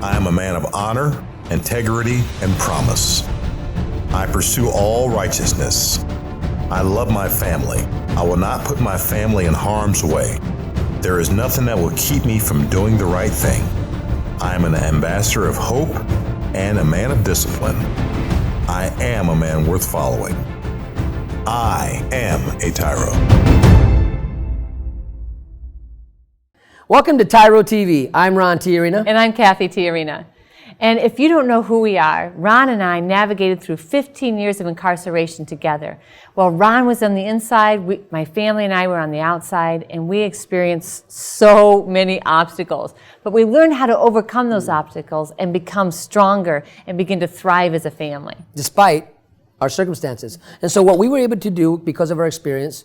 I am a man of honor, integrity, and promise. I pursue all righteousness. I love my family. I will not put my family in harm's way. There is nothing that will keep me from doing the right thing. I am an ambassador of hope and a man of discipline. I am a man worth following. I am a TYRO. Welcome to TYRO TV. I'm Ron TYRO. And I'm Cathy TYRO. And if you don't know who we are, Ron and I navigated through 15 years of incarceration together. While Ron was on the inside, my family and I were on the outside, and we experienced so many obstacles. But we learned how to overcome those obstacles and become stronger and begin to thrive as a family. Despite our circumstances. And so what we were able to do because of our experience,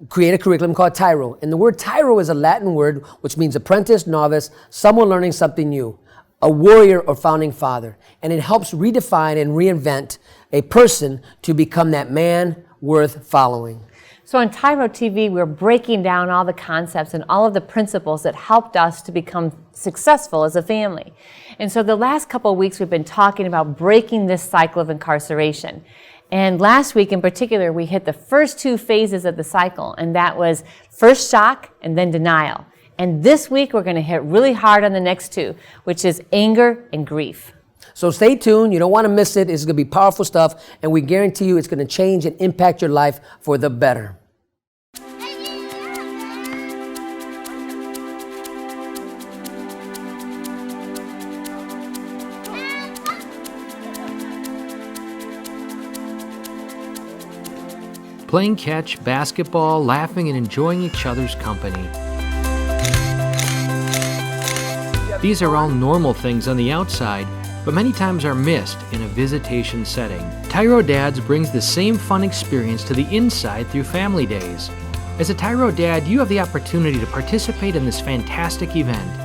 create a curriculum called TYRO. And the word TYRO is a Latin word which means apprentice, novice, someone learning something new, a warrior or founding father. And it helps redefine and reinvent a person to become that man worth following. So on TYRO TV, we're breaking down all the concepts and all of the principles that helped us to become successful as a family. And so the last couple of weeks, we've been talking about breaking this cycle of incarceration. And last week in particular, we hit the first two phases of the cycle, and that was first shock and then denial. And this week, we're going to hit really hard on the next two, which is anger and grief. So stay tuned. You don't want to miss it. It's going to be powerful stuff, and we guarantee you it's going to change and impact your life for the better. Playing catch, basketball, laughing, and enjoying each other's company. These are all normal things on the outside, but many times are missed in a visitation setting. TYRO Dads brings the same fun experience to the inside through Family Days. As a TYRO Dad, you have the opportunity to participate in this fantastic event.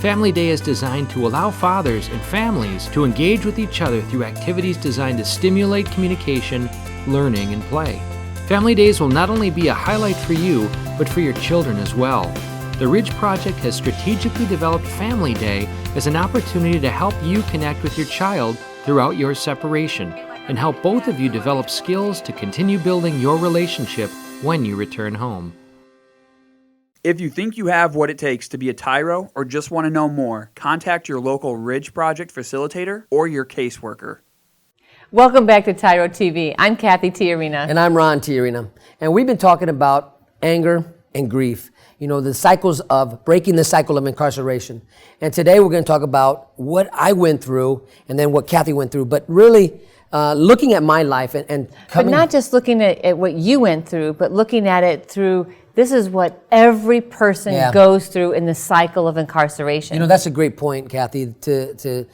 Family Day is designed to allow fathers and families to engage with each other through activities designed to stimulate communication, learning, and play. Family Days will not only be a highlight for you, but for your children as well. The Ridge Project has strategically developed Family Day as an opportunity to help you connect with your child throughout your separation and help both of you develop skills to continue building your relationship when you return home. If you think you have what it takes to be a TYRO or just want to know more, contact your local Ridge Project facilitator or your caseworker. Welcome back to TYRO TV. I'm Cathy TYRO. And I'm Ron TYRO. And we've been talking about anger and grief. You know, the cycles of breaking the cycle of incarceration. And today we're going to talk about what I went through and then what Cathy went through. But really looking at my life and coming... But not just looking at what you went through, but looking at it through... This is what every person goes through in the cycle of incarceration. You know, that's a great point, Cathy, to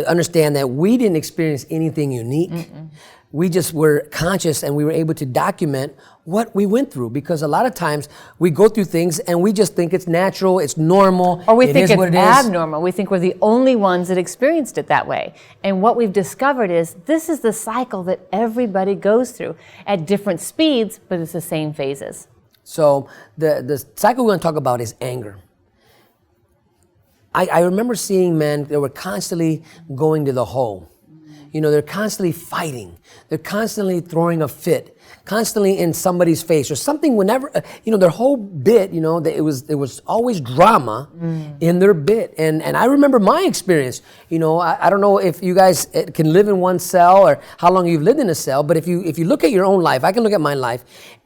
understand that we didn't experience anything unique. Mm-mm. We just were conscious and we were able to document what we went through, because a lot of times we go through things and we just think it's natural, it's normal. Or we think it's abnormal. We think we're the only ones that experienced it that way. And what we've discovered is this is the cycle that everybody goes through at different speeds, but it's the same phases. So the cycle we're going to talk about is anger. I remember seeing men that were constantly going to the hole. You know, they're constantly fighting. They're constantly throwing a fit, constantly in somebody's face or something. Whenever, you know, their whole bit, you know, it was always drama in their bit. And I remember my experience. You know, I don't know if you guys can live in one cell or how long you've lived in a cell, but if you look at your own life, I can look at my life.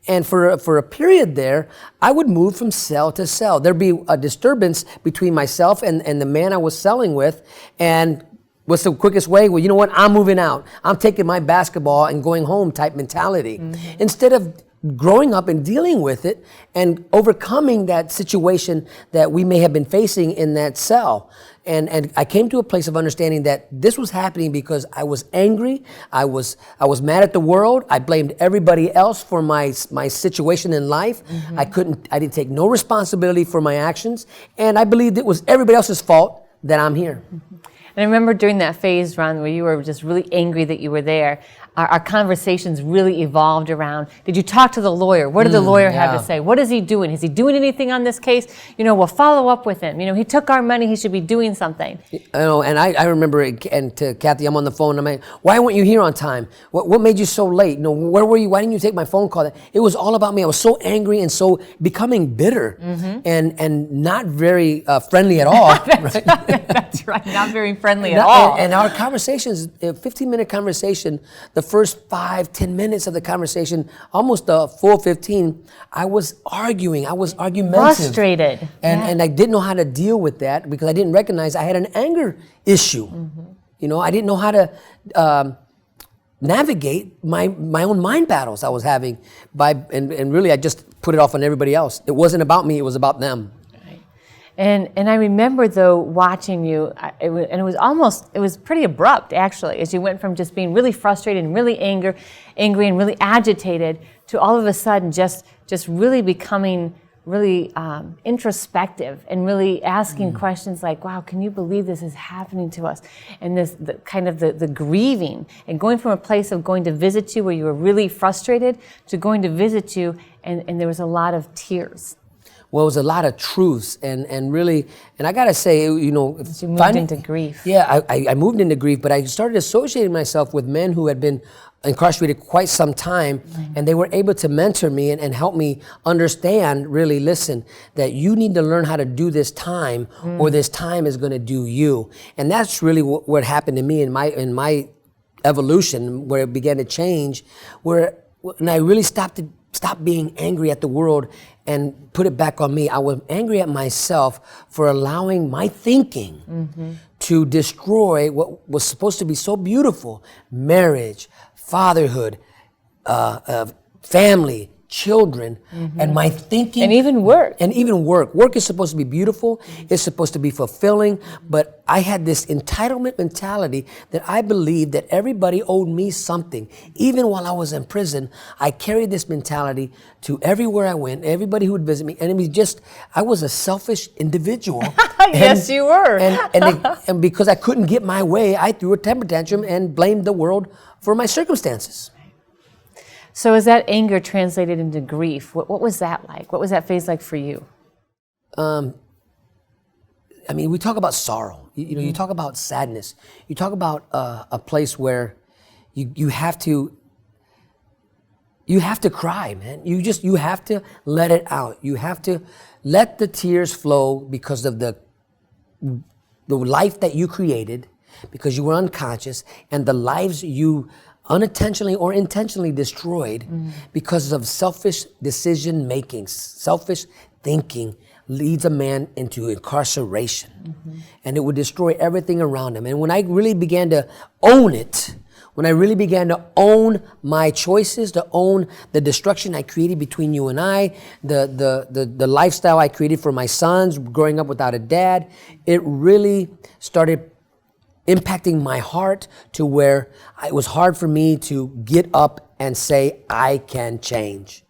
And for a period there, I would move from cell to cell. There'd be a disturbance between myself and the man I was celling with. And what's the quickest way? Well, you know what? I'm moving out. I'm taking my basketball and going home type mentality. Mm-hmm. Instead of growing up and dealing with it and overcoming that situation that we may have been facing in that cell. And I came to a place of understanding that this was happening because I was angry. I was mad at the world. I blamed everybody else for my situation in life. Mm-hmm. I didn't take no responsibility for my actions. And I believed it was everybody else's fault that I'm here. Mm-hmm. And I remember during that phase, Ron, where you were just really angry that you were there, our conversations really evolved around, did you talk to the lawyer? What did the lawyer have to say? What is he doing? Is he doing anything on this case? We'll follow up with him. He took our money, he should be doing something. And I remember it, and to Kathy, I'm on the phone, I'm like, why weren't you here on time? What made you so late? Where were you? Why didn't you take my phone call? It was all about me. I was so angry and so becoming bitter and not very friendly at all. That's right, not very friendly at all. And our conversations, a 15-minute conversation, the first 5-10 minutes of the conversation, almost the full 15, I was arguing. I was argumentative. Frustrated. And I didn't know how to deal with that because I didn't recognize I had an anger issue. I didn't know how to navigate my own mind battles I was having and really I just put it off on everybody else. It wasn't about me, it was about them. And I remember though watching you, it was pretty abrupt actually, as you went from just being really frustrated and really angry and really agitated to all of a sudden just really becoming really introspective and really asking questions like, wow, can you believe this is happening to us? And the grieving and going from a place of going to visit you where you were really frustrated to going to visit you and there was a lot of tears. Well, it was a lot of truths and really, and I gotta say, you moved into grief. Yeah, I moved into grief, but I started associating myself with men who had been incarcerated quite some time, and they were able to mentor me and help me understand, really listen, that you need to learn how to do this time or this time is gonna do you. And that's really what happened to me in my evolution, where it began to change, and I really stopped being angry at the world and put it back on me. I was angry at myself for allowing my thinking to destroy what was supposed to be so beautiful: marriage, fatherhood, family, children, and my thinking. And even work. Work is supposed to be beautiful. It's supposed to be fulfilling. But I had this entitlement mentality that I believed that everybody owed me something. Even while I was in prison, I carried this mentality to everywhere I went, everybody who would visit me. And I was a selfish individual. Yes, you were. And because I couldn't get my way, I threw a temper tantrum and blamed the world for my circumstances. So as that anger translated into grief, what was that like? What was that phase like for you? We talk about sorrow. You talk about sadness. You talk about a place where you have to cry, man. You have to let it out. You have to let the tears flow because of the life that you created, because you were unconscious, and the lives you unintentionally or intentionally destroyed because of selfish decision making. Selfish thinking leads a man into incarceration, and it would destroy everything around him. And when I really began to own it, when I really began to own my choices, to own the destruction I created between you and I, the lifestyle I created for my sons growing up without a dad, it really started impacting my heart to where it was hard for me to get up and say, I can change.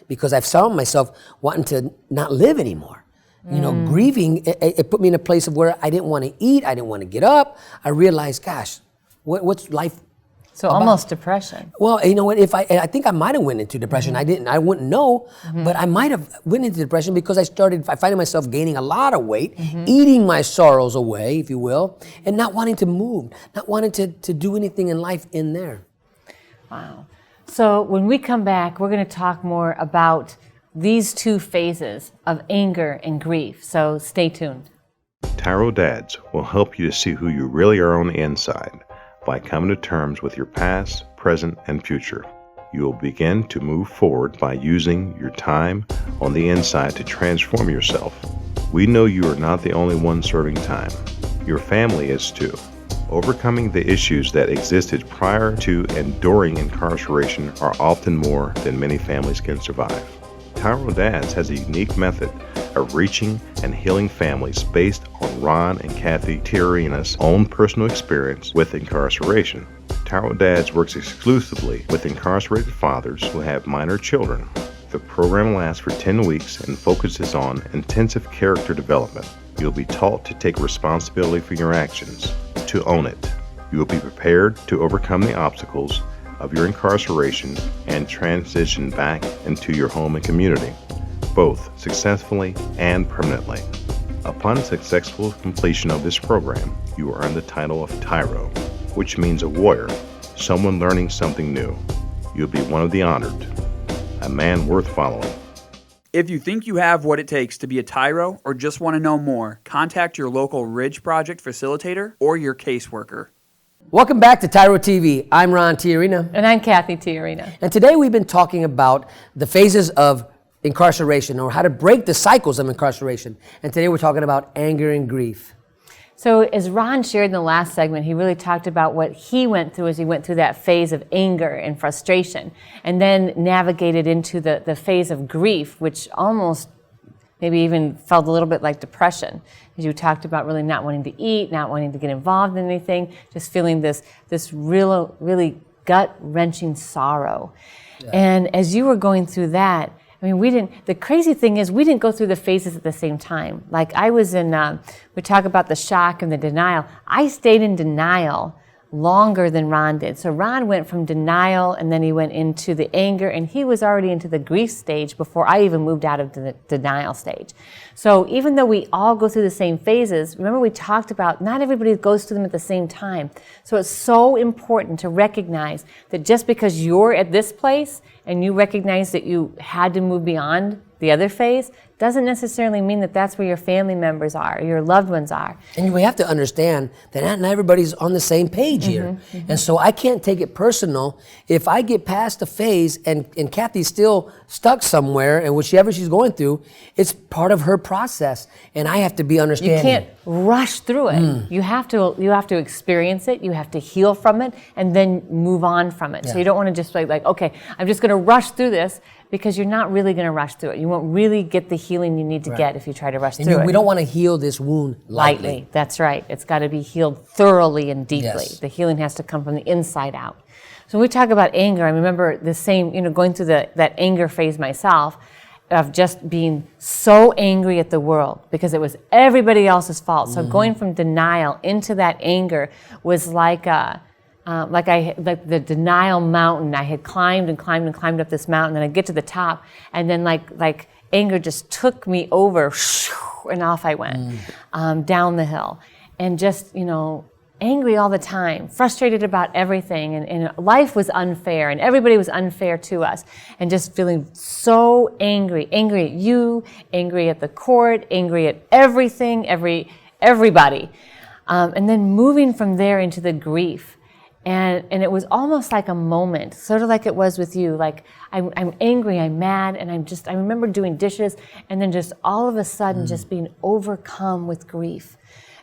Because I've found myself wanting to not live anymore. Grieving, it put me in a place of where I didn't want to eat, I didn't want to get up. I realized, gosh, what's life So about? Almost depression. Well, you know what, I think I might have went into depression. I wouldn't know, but I might have went into depression because I finding myself gaining a lot of weight, eating my sorrows away, if you will, and not wanting to move, not wanting to do anything in life in there. Wow. So when we come back, we're going to talk more about these two phases of anger and grief. So stay tuned. TYRO Dads will help you to see who you really are on the inside by coming to terms with your past, present, and future. You will begin to move forward by using your time on the inside to transform yourself. We know you are not the only one serving time. Your family is too. Overcoming the issues that existed prior to and during incarceration are often more than many families can survive. TYRO Dads has a unique method of reaching and healing families based on Ron and Cathy Look's own personal experience with incarceration. TYRO Dads works exclusively with incarcerated fathers who have minor children. The program lasts for 10 weeks and focuses on intensive character development. You'll be taught to take responsibility for your actions, to own it. You will be prepared to overcome the obstacles of your incarceration and transition back into your home and community, both successfully and permanently. Upon successful completion of this program, you will earn the title of TYRO, which means a warrior, someone learning something new. You'll be one of the honored, a man worth following. If you think you have what it takes to be a TYRO or just want to know more, contact your local Ridge Project facilitator or your caseworker. Welcome back to TYRO TV. I'm Ron Tiarina. And I'm Cathy Tiarina. And today we've been talking about the phases of incarceration, or how to break the cycles of incarceration. And today we're talking about anger and grief. So as Ron shared in the last segment, he really talked about what he went through as he went through that phase of anger and frustration, and then navigated into the phase of grief, which almost maybe even felt a little bit like depression. As you talked about really not wanting to eat, not wanting to get involved in anything, just feeling this really gut-wrenching sorrow. Yeah. And as you were going through that, I mean, the crazy thing is we didn't go through the phases at the same time. Like I was in, we talk about the shock and the denial. I stayed in denial longer than Ron did. So Ron went from denial, and then he went into the anger, and he was already into the grief stage before I even moved out of the denial stage. So even though we all go through the same phases, remember we talked about not everybody goes through them at the same time. So it's so important to recognize that just because you're at this place and you recognize that you had to move beyond the other phase, doesn't necessarily mean that that's where your family members are, or your loved ones are. And we have to understand that not everybody's on the same page here. Mm-hmm. And so I can't take it personal if I get past a phase and Cathy's still stuck somewhere, and whichever she's going through, it's part of her process, and I have to be understanding. You can't rush through it. You have to experience it, you have to heal from it, and then move on from it. Yeah. So you don't want to just like, okay, I'm just going to rush through this, because you're not really going to rush through it. You won't really get the healing you need to get if you try to rush through it. We don't want to heal this wound lightly. That's right. It's got to be healed thoroughly and deeply. Yes. The healing has to come from the inside out. So when we talk about anger, I remember the same, going through that anger phase myself, of just being so angry at the world because it was everybody else's fault. So going from denial into that anger was like the denial mountain. I had climbed and climbed and climbed up this mountain, and I get to the top, and then like anger just took me over, and off I went down the hill, and just angry all the time, frustrated about everything, and life was unfair, and everybody was unfair to us, and just feeling so angry at you, angry at the court, angry at everything, everybody, and then moving from there into the grief. And it was almost like a moment, sort of like it was with you. Like I'm angry, I'm mad, and I remember doing dishes, and then just all of a sudden just being overcome with grief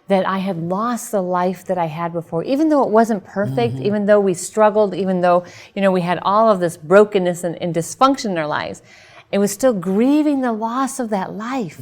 that I had lost the life that I had before, even though it wasn't perfect, even though we struggled, even though we had all of this brokenness and dysfunction in our lives. It was still grieving the loss of that life,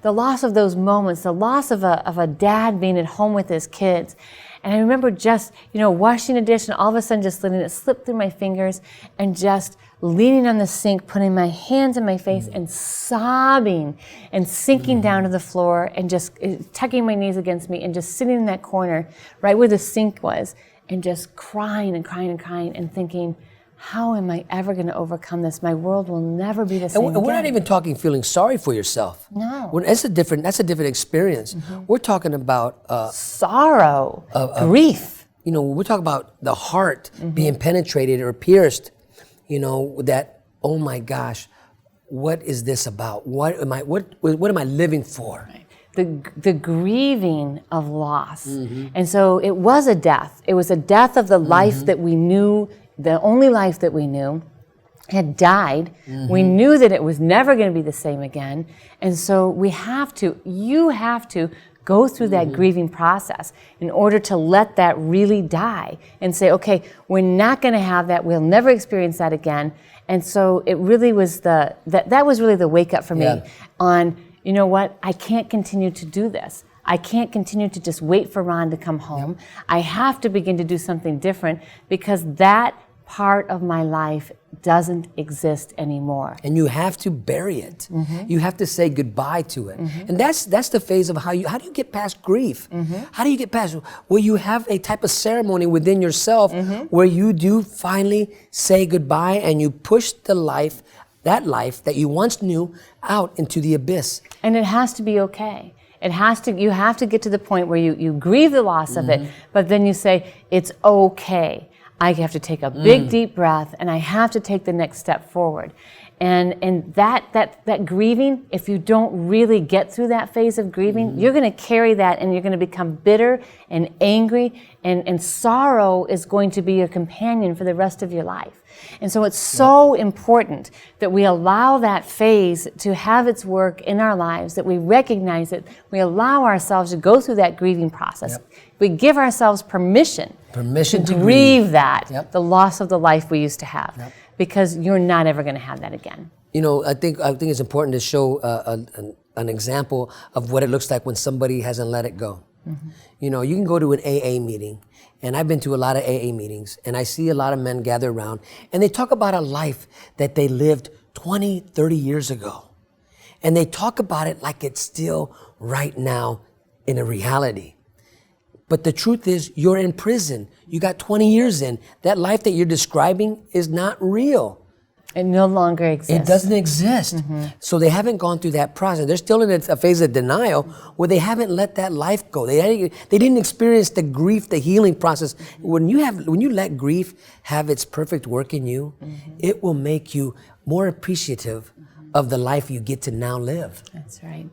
the loss of those moments, the loss of a dad being at home with his kids. And I remember just, washing a dish, and all of a sudden just letting it slip through my fingers, and just leaning on the sink, putting my hands in my face and sobbing and sinking down to the floor and just tucking my knees against me and just sitting in that corner right where the sink was and just crying and crying and crying and thinking, how am I ever going to overcome this? My world will never be the same again. We're not even talking feeling sorry for yourself. No. That's a different experience. We're talking about sorrow, grief. We're talking about the heart being penetrated or pierced. That, oh my gosh, what is this about? What am I living for? Right. The grieving of loss. And so it was a death. It was a death of the life that we knew. The only life that we knew had died. We knew that it was never going to be the same again. And so you have to go through that grieving process in order to let that really die and say, okay, we're not going to have that. We'll never experience that again. And so it really was that was really the wake up for me on, what, I can't continue to do this. I can't continue to just wait for Ron to come home. I have to begin to do something different, because that part of my life doesn't exist anymore. And you have to bury it. You have to say goodbye to it. And that's the phase of how do you get past grief? How do you get past, well, you have a type of ceremony within yourself where you do finally say goodbye and you push that life that you once knew out into the abyss. And it has to be okay. You have to get to the point where you grieve the loss of it, but then you say, it's okay. I have to take a big deep breath and I have to take the next step forward. And that grieving, if you don't really get through that phase of grieving, you're going to carry that and you're going to become bitter and angry, and sorrow is going to be your companion for the rest of your life. And so it's so important that we allow that phase to have its work in our lives, that we recognize it, we allow ourselves to go through that grieving process. We give ourselves permission to grieve that, the loss of the life we used to have, because you're not ever going to have that again. You know, I think it's important to show an example of what it looks like when somebody hasn't let it go. You know, you can go to an AA meeting, and I've been to a lot of AA meetings, and I see a lot of men gather around, and they talk about a life that they lived 20, 30 years ago. And they talk about it like it's still right now in a reality. But the truth is, you're in prison. You got 20 years in. That life that you're describing is not real. It no longer exists. It doesn't exist. So they haven't gone through that process. They're still in a phase of denial where they haven't let that life go. They didn't experience the grief, the healing process. When you let grief have its perfect work in you, it will make you more appreciative of the life you get to now live. That's right.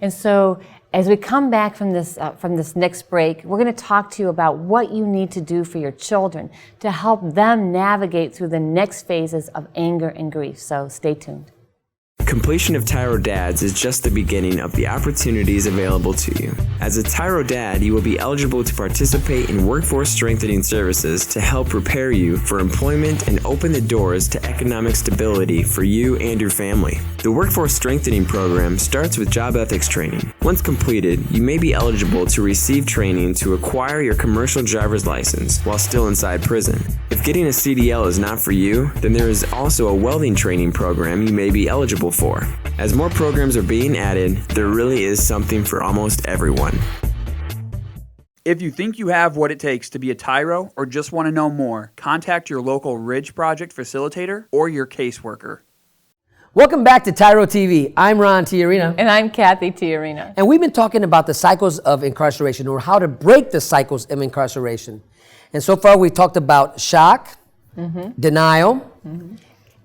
And so as we come back from this next break, we're going to talk to you about what you need to do for your children to help them navigate through the next phases of anger and grief. So stay tuned. Completion of TYRO Dads is just the beginning of the opportunities available to you. As a TYRO Dad, you will be eligible to participate in workforce strengthening services to help prepare you for employment and open the doors to economic stability for you and your family. The Workforce Strengthening Program starts with job ethics training. Once completed, you may be eligible to receive training to acquire your commercial driver's license while still inside prison. If getting a CDL is not for you, then there is also a welding training program you may be eligible for. As more programs are being added, there really is something for almost everyone. If you think you have what it takes to be a TYRO or just want to know more, contact your local Ridge Project facilitator or your caseworker. Welcome back to TYRO TV. I'm Ron TYRO. And I'm Cathy TYRO. And we've been talking about the cycles of incarceration, or how to break the cycles of incarceration. And so far we've talked about shock, denial,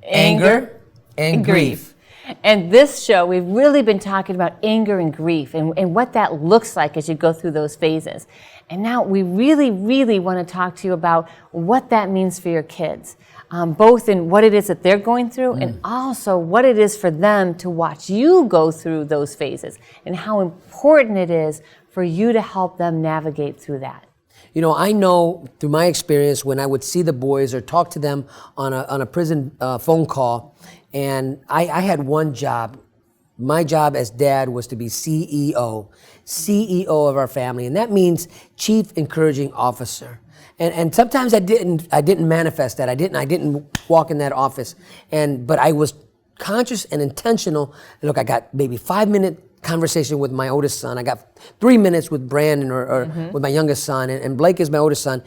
anger, and grief. And this show, we've really been talking about anger and grief and what that looks like as you go through those phases. And now we really, really want to talk to you about what that means for your kids, both in what it is that they're going through and also what it is for them to watch you go through those phases and how important it is for you to help them navigate through that. You know, I know through my experience when I would see the boys or talk to them on a prison phone call, and I had one job. My job as dad was to be CEO of our family, and that means Chief Encouraging Officer. And sometimes I didn't manifest that. I didn't walk in that office, but I was conscious and intentional. Look, I got maybe 5-minute conversation with my oldest son. I got 3 minutes with Brandon or with my youngest son, and Blake is my oldest son.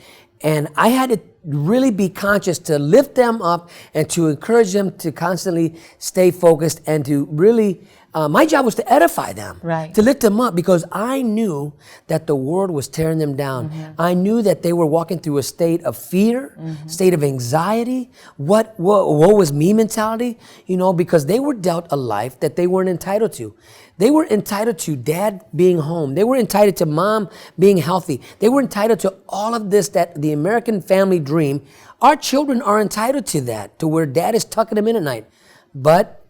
And I had to really be conscious to lift them up and to encourage them to constantly stay focused and to really, my job was to edify them, to lift them up, because I knew that the world was tearing them down. I knew that they were walking through a state of fear, state of anxiety, what was me mentality, you know, because they were dealt a life that they weren't entitled to. They were entitled to dad being home. They were entitled to mom being healthy. They were entitled to all of this, that the American family dream. Our children are entitled to that, to where dad is tucking them in at night. But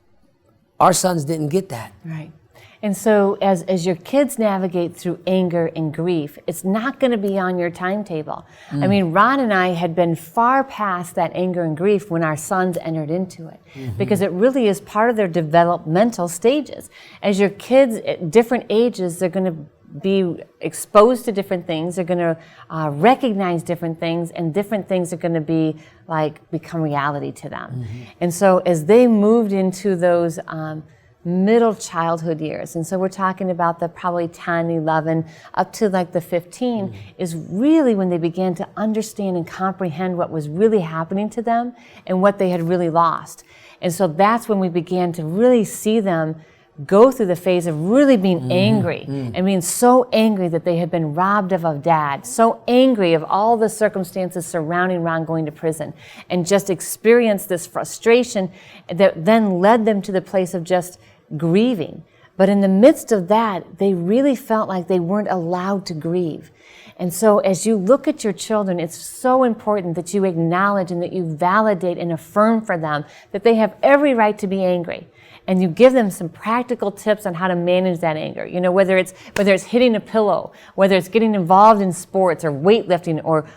our sons didn't get that. Right. And so as your kids navigate through anger and grief, it's not going to be on your timetable. I mean, Ron and I had been far past that anger and grief when our sons entered into it, because it really is part of their developmental stages. As your kids at different ages, they're going to be exposed to different things. They're going to recognize different things, and different things are going to be become reality to them. And so as they moved into those middle childhood years, and so we're talking about the probably 10, 11, up to the 15, is really when they began to understand and comprehend what was really happening to them and what they had really lost. And so that's when we began to really see them go through the phase of really being angry and being so angry that they had been robbed of a dad, so angry of all the circumstances surrounding Ron going to prison, and just experienced this frustration that then led them to the place of just grieving. But in the midst of that, they really felt like they weren't allowed to grieve. And so as you look at your children, it's so important that you acknowledge and that you validate and affirm for them that they have every right to be angry. And you give them some practical tips on how to manage that anger. You know, whether it's hitting a pillow, whether it's getting involved in sports or weightlifting or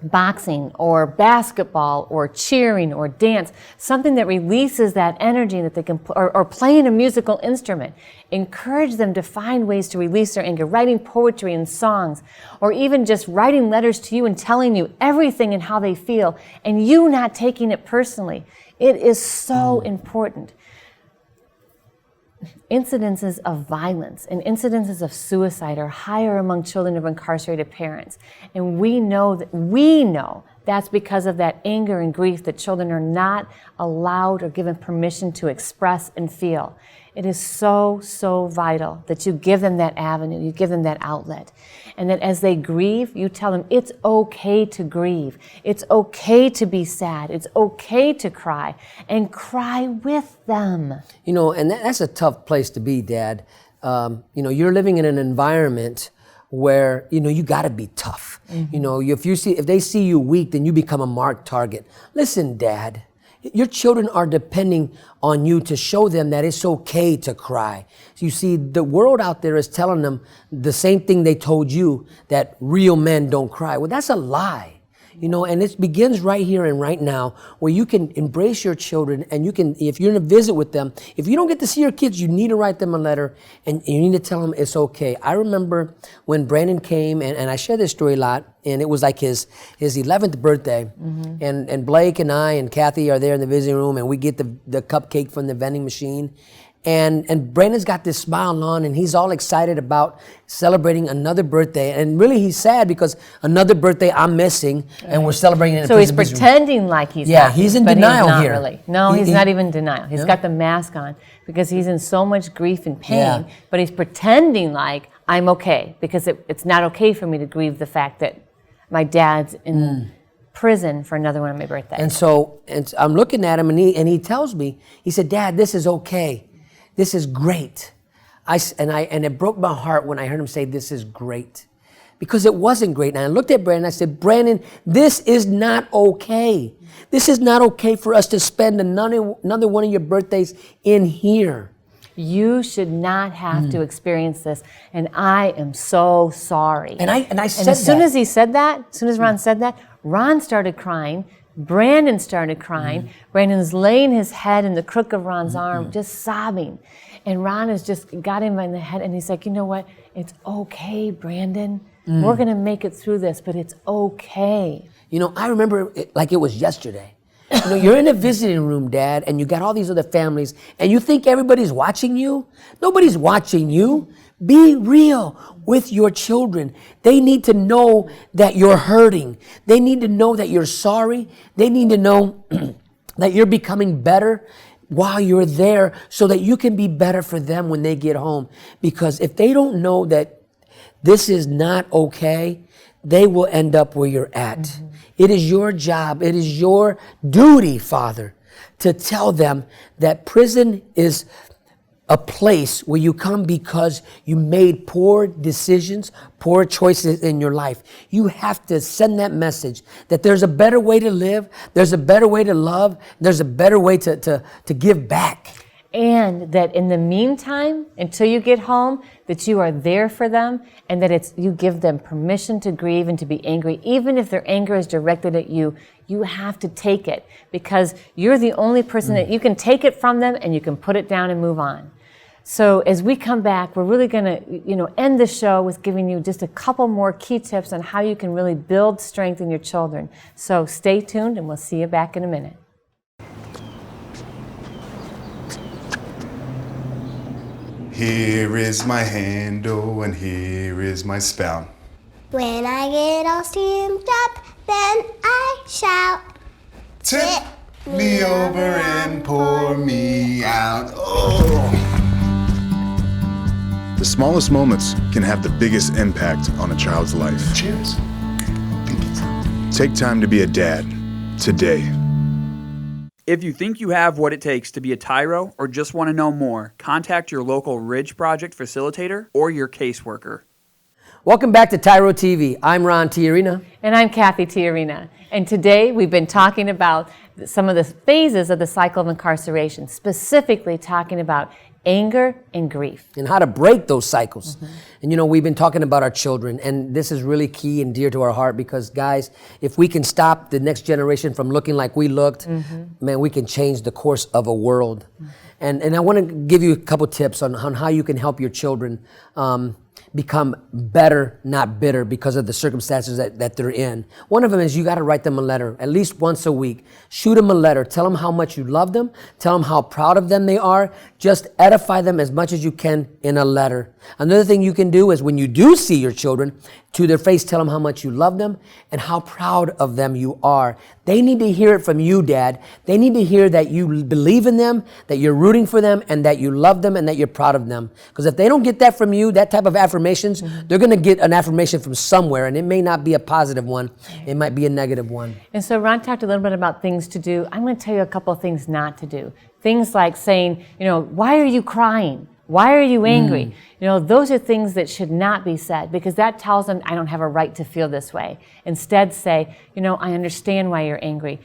boxing or basketball or cheering or dance, something that releases that energy that they can, or playing a musical instrument. Encourage them to find ways to release their anger, writing poetry and songs, or even just writing letters to you and telling you everything and how they feel, and you not taking it personally. It is so important. Incidences of violence and incidences of suicide are higher among children of incarcerated parents. And we know that's because of that anger and grief that children are not allowed or given permission to express and feel. It is so, so vital that you give them that avenue, you give them that outlet. And that as they grieve, you tell them it's okay to grieve. It's okay to be sad. It's okay to cry, and cry with them. You know, and that's a tough place to be, Dad. You're living in an environment where, you got to be tough. If they see you weak, then you become a marked target. Listen, Dad. Your children are depending on you to show them that it's okay to cry. You see, the world out there is telling them the same thing they told you, that real men don't cry. Well, that's a lie. And it begins right here and right now, where you can embrace your children, and you can, if you're in a visit with them, if you don't get to see your kids, you need to write them a letter, and you need to tell them it's okay. I remember when Brandon came, and I share this story a lot, and it was like his 11th birthday, and Blake and I and Kathy are there in the visiting room, and we get the cupcake from the vending machine. And Brandon's got this smile on, and he's all excited about celebrating another birthday. And really, he's sad because another birthday I'm missing, and we're celebrating it. So he's pretending like he's happy, he's in but denial he's not here. Really. No, he's not even in denial. He's got the mask on because he's in so much grief and pain. But he's pretending like I'm okay, because it's not okay for me to grieve the fact that my dad's in prison for another one on my birthday. And so I'm looking at him, and he tells me, he said, "Dad, this is okay. This is great." And it broke my heart when I heard him say, "This is great," because it wasn't great. And I looked at Brandon, and I said, "Brandon, this is not okay. This is not okay for us to spend another one of your birthdays in here. You should not have to experience this, and I am so sorry." And I said that. As soon as he said that, as soon as Ron said that, Ron started crying. Brandon started crying. Brandon's laying his head in the crook of Ron's arm, just sobbing. And Ron has just got him in the head, and he's like, "You know what? It's okay, Brandon. We're going to make it through this, but it's okay." I remember it like it was yesterday. You're in a visiting room, Dad, and you got all these other families, and you think everybody's watching you? Nobody's watching you. Be real with your children. They need to know that you're hurting. They need to know that you're sorry. They need to know that you're becoming better while you're there, so that you can be better for them when they get home. Because if they don't know that this is not okay, they will end up where you're at. It is your job, it is your duty, Father, to tell them that prison is a place where you come because you made poor decisions, poor choices in your life. You have to send that message that there's a better way to live, there's a better way to love, there's a better way to give back. And that in the meantime, until you get home, that you are there for them, and that you give them permission to grieve and to be angry. Even if their anger is directed at you, you have to take it, because you're the only person that you can take it from them, and you can put it down and move on. So as we come back, we're really going to, end the show with giving you just a couple more key tips on how you can really build strength in your children. So stay tuned, and we'll see you back in a minute. Here is my handle and here is my spout. When I get all steamed up, then I shout, Tip me over and pour me out. Oh. The smallest moments can have the biggest impact on a child's life. Cheers. Take time to be a dad today. If you think you have what it takes to be a TYRO or just want to know more, contact your local Ridge Project facilitator or your caseworker. Welcome back to TYRO TV. I'm Ron TYRO. And I'm Cathy TYRO. And today we've been talking about some of the phases of the cycle of incarceration, specifically talking about anger and grief. And how to break those cycles. And we've been talking about our children, and this is really key and dear to our heart because, guys, if we can stop the next generation from looking like we looked, man, we can change the course of a world. And I want to give you a couple tips on how you can help your children become better, not bitter, because of the circumstances that they're in. One of them is you got to write them a letter at least once a week. Shoot them a letter. Tell them how much you love them. Tell them how proud of them they are. Just edify them as much as you can in a letter. Another thing you can do is when you do see your children, to their face, tell them how much you love them and how proud of them you are. They need to hear it from you, Dad. They need to hear that you believe in them, that you're rooting for them, and that you love them and that you're proud of them. Because if they don't get that from you, that type of affirmations, they're going to get an affirmation from somewhere, and it may not be a positive one. It might be a negative one. And so Ron talked a little bit about things to do. I'm going to tell you a couple of things not to do. Things like saying, why are you crying? Why are you angry? Those are things that should not be said because that tells them I don't have a right to feel this way. Instead say, I understand why you're angry.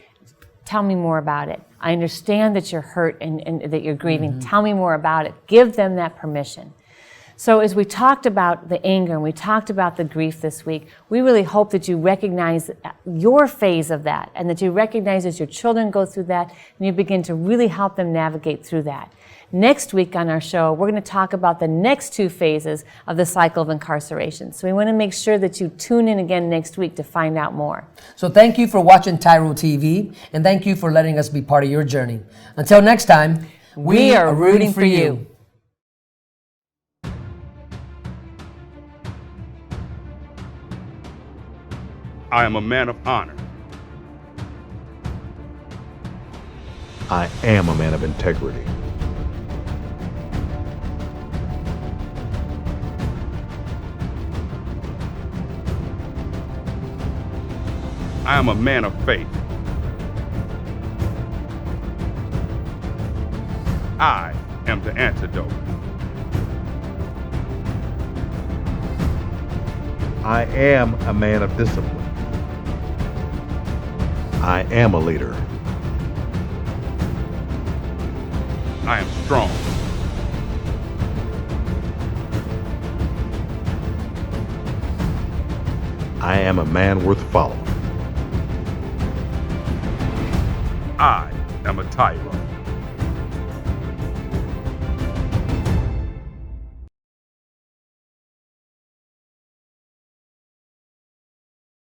Tell me more about it. I understand that you're hurt and that you're grieving. Tell me more about it. Give them that permission. So as we talked about the anger and we talked about the grief this week, we really hope that you recognize your phase of that and that you recognize as your children go through that and you begin to really help them navigate through that. Next week on our show, we're going to talk about the next two phases of the cycle of incarceration. So we want to make sure that you tune in again next week to find out more. So thank you for watching TYRO TV, and thank you for letting us be part of your journey. Until next time, we are rooting for you. I am a man of honor. I am a man of integrity. I am a man of faith. I am the antidote. I am a man of discipline. I am a leader. I am strong. I am a man worth following. I am a TYRO.